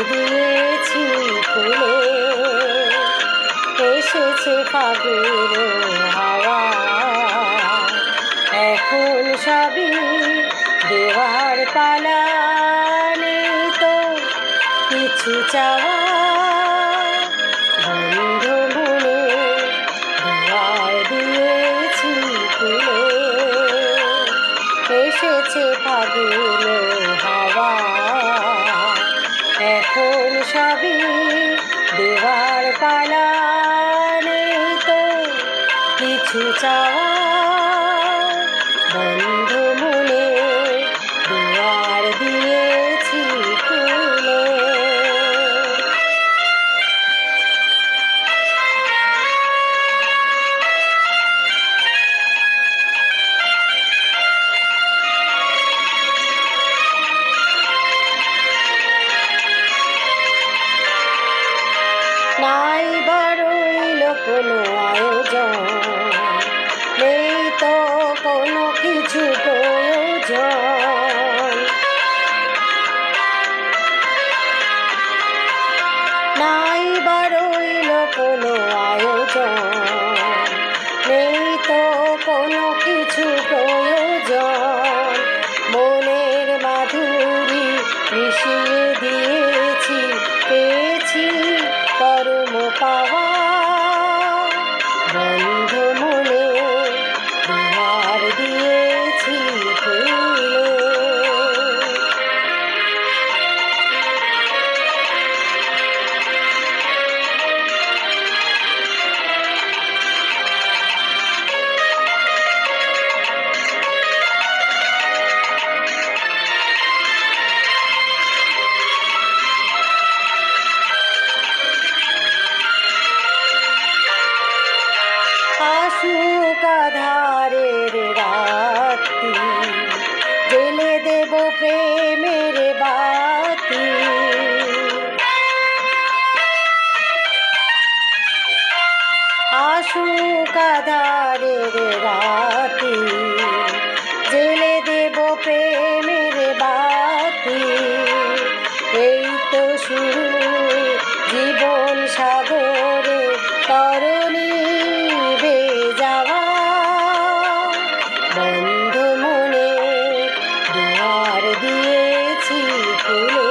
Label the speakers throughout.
Speaker 1: দিয়েছি ফুলে, এসেছে ফাগুন হাওয়া। এখন সবই দেওয়ার পালা, নেই তো কিছু চাওয়া। বন্ধ মনে দুয়ার দিয়েছি খুলে, এসেছে ফাগুন হাওয়া। এখন সবই দেওয়ার পালা, নেই তো কিছু চাওয়া। বন্ধ মনে দুয়ার দিয়েছি খুলে। নাই বা রইল কোনো আয়োজন, নেই তো কোনো কিছু প্রয়োজন। নাই বা রইল কোনো আয়োজন, নেই তো কোনো কিছু প্রয়োজন। মনের মাধুরী মিশিয়ে দিয়েছি, পেয়েছি পরম পাওয়া। বন্ধ মনে দুয়ার দিয়েছি খুলে, আসুক আধারের রাত্রি, জ্বেলে দেব প্রেমের বাতি। আসুক আধারের রাত্রি, জ্বেলে দেব প্রেমের বাতি। এই তো শুরু জীবন সাগরে তরণী যাওয়া। বন্ধ মনে দুয়ার দিয়েছি খুলে,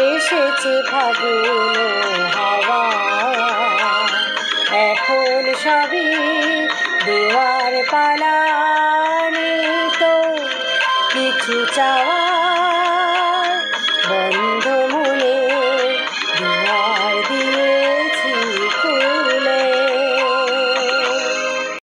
Speaker 1: এসেছে ফাগুন হাওয়া। এখন সবই দেওয়ার পালা, নেই তো কিছু চাওয়া।